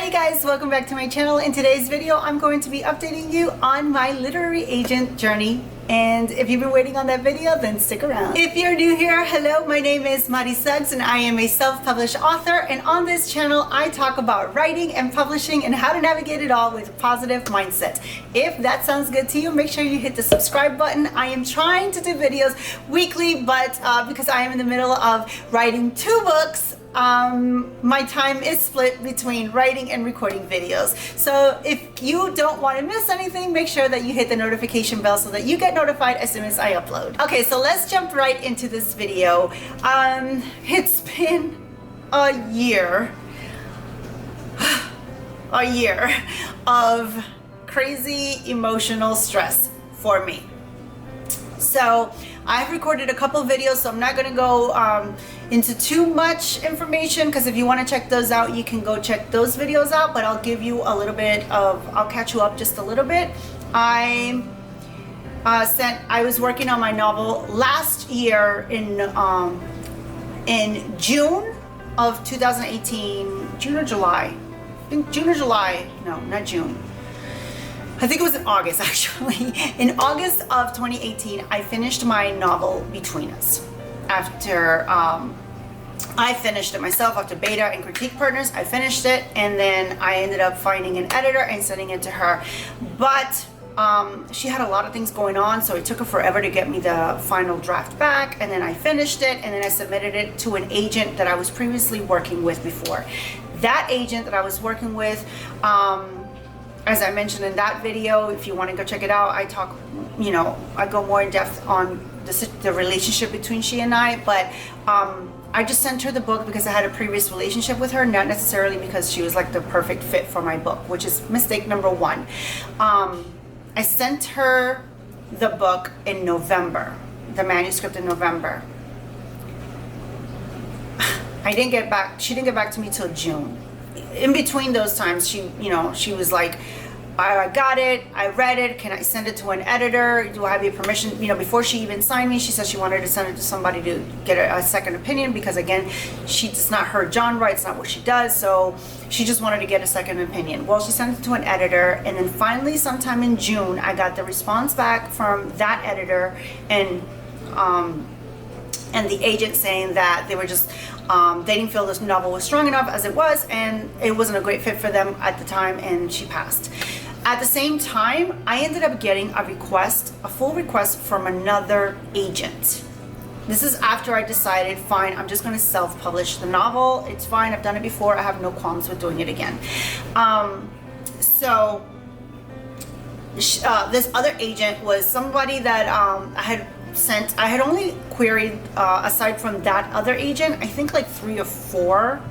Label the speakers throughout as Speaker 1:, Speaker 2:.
Speaker 1: Hey guys, welcome back to my channel. In today's video, I'm going to be updating you on my literary agent journey. And if you've been waiting on that video, then stick around. If you're new here, hello, my name is Suggs and I am a self-published author. And on this channel, I talk about writing and publishing and how to navigate it all with a positive mindset. If that sounds good to you, make sure you hit the subscribe button. I am trying to do videos weekly, but because I am in the middle of writing 2 books, my time is split between writing and recording videos. So if you don't want to miss anything, make sure that you hit the notification bell so that you get notified as soon as I upload. Okay, so let's jump right into this video. It's been a year of crazy emotional stress for me. So I've recorded a couple videos, so I'm not going to go into too much information, because if you want to check those out, you can go check those videos out, but I'll give you a little bit of, I'll catch you up just a little bit. I was working on my novel last year in June of 2018, June or July, I think June or July, no, not June. I think it was in August, actually. In August of 2018, I finished my novel, Between Us. After I finished it myself, after beta and critique partners, I finished it, and then I ended up finding an editor and sending it to her. But she had a lot of things going on, so it took her forever to get me the final draft back, and then I finished it, and then I submitted it to an agent that I was previously working with before. That agent that I was working with, as I mentioned in that video, if you want to go check it out, I talk, you know, I go more in depth on the relationship between she and I, but I just sent her the book because I had a previous relationship with her, not necessarily because she was like the perfect fit for my book, which is mistake number 1. I sent her the book in November, the manuscript in November. She didn't get back to me till June. In between those times, she was like, I got it, I read it, can I send it to an editor, do I have your permission? Before she even signed me, she said she wanted to send it to somebody to get a second opinion, because again, it's not her genre, it's not what she does, so she just wanted to get a second opinion. Well, she sent it to an editor, and then finally sometime in June, I got the response back from that editor and the agent saying that they were just they didn't feel this novel was strong enough as it was, and it wasn't a great fit for them at the time, and she passed. At the same time, I ended up getting a full request from another agent. This is after I decided, fine, I'm just going to self-publish the novel. It's fine, I've done it before, I have no qualms with doing it again. So this other agent was somebody that I had only queried, aside from that other agent, I think like 3 or 4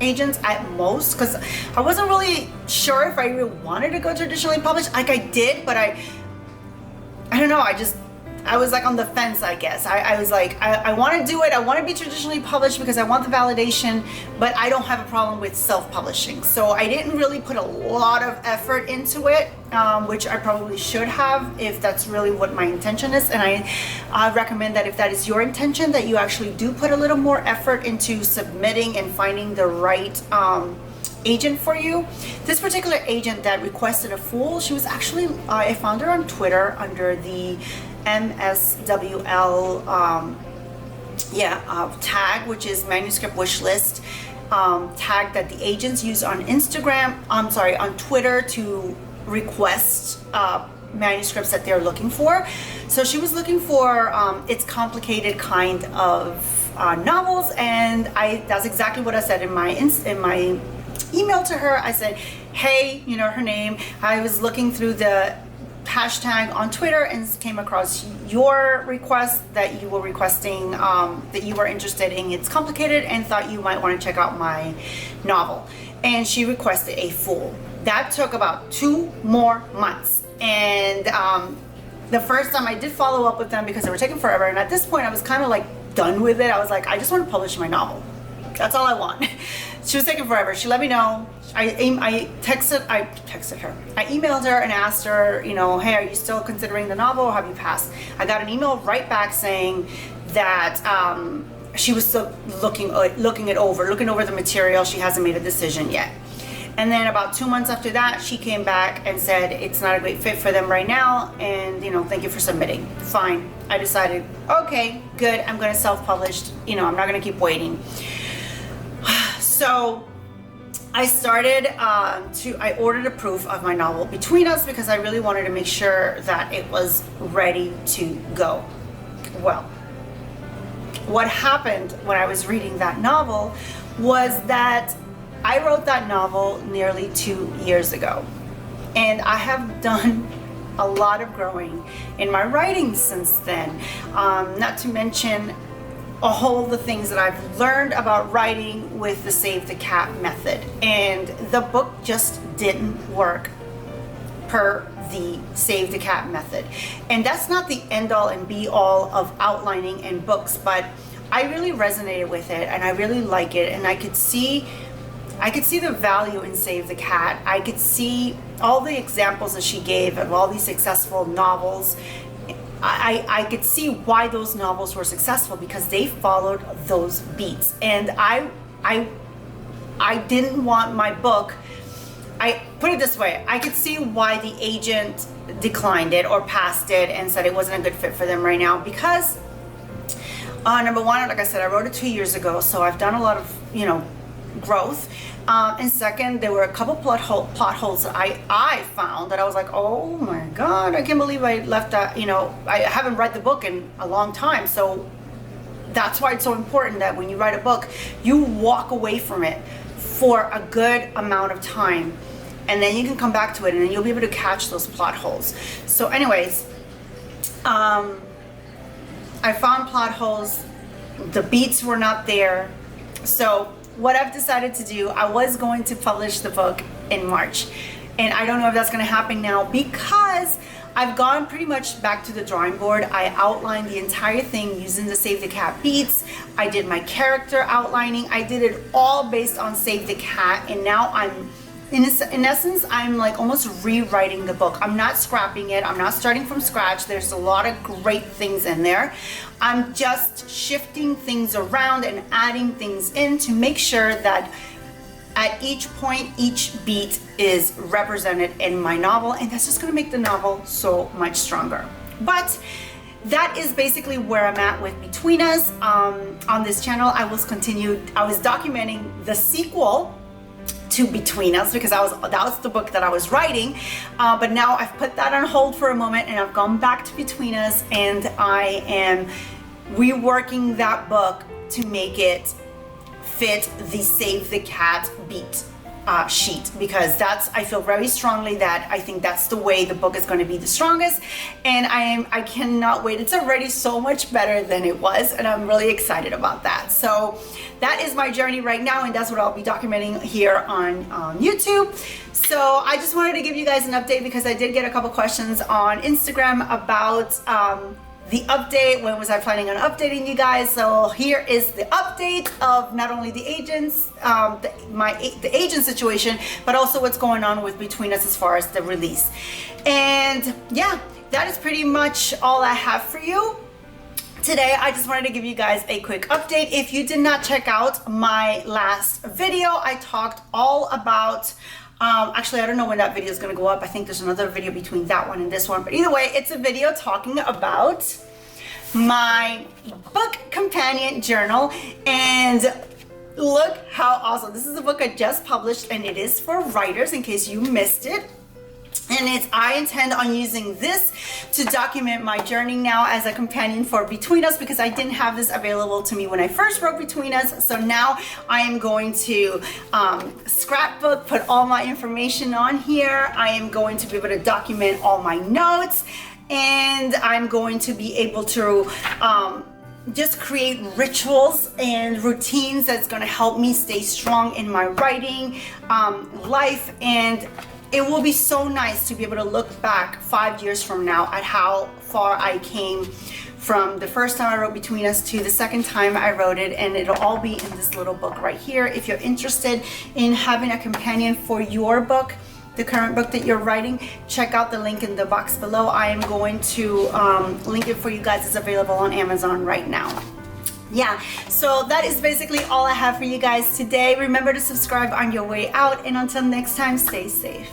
Speaker 1: agents at most, because I wasn't really sure if I even wanted to go traditionally published. Like I did, but I don't know, I was like on the fence, I guess. I was like, I want to do it. I want to be traditionally published because I want the validation, but I don't have a problem with self-publishing. So I didn't really put a lot of effort into it, which I probably should have if that's really what my intention is. And I recommend that if that is your intention, that you actually do put a little more effort into submitting and finding the right agent for you. This particular agent that requested a full, she was actually, I found her on Twitter under the MSWL tag, which is manuscript wish list tag that the agents use on on Twitter to request manuscripts that they're looking for. So she was looking for It's Complicated kind of novels, and that's exactly what I said in my email to her. I said, hey, her name, I was looking through the hashtag on Twitter and came across your request that you were requesting, that you were interested in It's Complicated, and thought you might want to check out my novel. And she requested a full. That took about 2 more months. And the first time I did follow up with them because they were taking forever, and at this point I was kind of like done with it. I was like, I just want to publish my novel. That's all I want. She was taking forever. She let me know. I texted her. I emailed her and asked her, hey, are you still considering the novel, or have you passed? I got an email right back saying that she was still looking over the material. She hasn't made a decision yet. And then about 2 months after that, she came back and said it's not a great fit for them right now, and thank you for submitting. Fine. I decided, okay, good, I'm going to self-publish. I'm not going to keep waiting. So I started I ordered a proof of my novel Between Us because I really wanted to make sure that it was ready to go. Well, what happened when I was reading that novel was that I wrote that novel nearly 2 years ago, and I have done a lot of growing in my writing since then, not to mention all the things that I've learned about writing with the Save the Cat method, and the book just didn't work per the Save the Cat method. And that's not the end all and be all of outlining in books, but I really resonated with it and I really like it, and I could see the value in Save the Cat. I could see all the examples that she gave of all these successful novels. I could see why those novels were successful because they followed those beats. And I didn't want my book, I put it this way, I could see why the agent declined it or passed it and said it wasn't a good fit for them right now because number one, like I said, I wrote it 2 years ago, so I've done a lot of, growth. And second, there were a couple plot holes that I found that I was like, oh my God, I can't believe I left that, I haven't read the book in a long time. So that's why it's so important that when you write a book, you walk away from it for a good amount of time. And then you can come back to it and then you'll be able to catch those plot holes. So anyways, I found plot holes. The beats were not there. So what I've decided to do, I was going to publish the book in March, and I don't know if that's going to happen now because I've gone pretty much back to the drawing board. I outlined the entire thing using the Save the Cat beats. I did my character outlining. I did it all based on Save the Cat, and now I'm in essence, I'm like almost rewriting the book. I'm not scrapping it. I'm not starting from scratch. There's a lot of great things in there. I'm just shifting things around and adding things in to make sure that at each point, each beat is represented in my novel, and that's just gonna make the novel so much stronger. But that is basically where I'm at with Between Us. On this channel, I was documenting the sequel to Between Us because that was the book that I was writing, but now I've put that on hold for a moment and I've gone back to Between Us, and I am reworking that book to make it fit the Save the Cat beat sheet, because I feel very strongly that I think that's the way the book is going to be the strongest, and I cannot wait. It's already so much better than it was, and I'm really excited about that. So that is my journey right now, and that's what I'll be documenting here on YouTube. So I just wanted to give you guys an update because I did get a couple questions on Instagram about the update. When was I planning on updating you guys? So here is the update of not only the agents, the agent situation, but also what's going on with Between Us as far as the release. And yeah, that is pretty much all I have for you today. I just wanted to give you guys a quick update. If you did not check out my last video, I talked all about actually, I don't know when that video is going to go up. I think there's another video between that one and this one. But either way, it's a video talking about my book companion journal. And look how awesome. This is a book I just published, and it is for writers in case you missed it. And I intend on using this to document my journey now as a companion for Between Us, because I didn't have this available to me when I first wrote Between Us. So now I am going to scrapbook, put all my information on here. I am going to be able to document all my notes, and I'm going to be able to just create rituals and routines that's going to help me stay strong in my writing life. And it will be so nice to be able to look back 5 years from now at how far I came from the first time I wrote Between Us to the second time I wrote it, and it'll all be in this little book right here. If you're interested in having a companion for your book, the current book that you're writing, check out the link in the box below. I am going to link it for you guys. It's available on Amazon right now. Yeah, so that is basically all I have for you guys today. Remember to subscribe on your way out, and until next time, stay safe.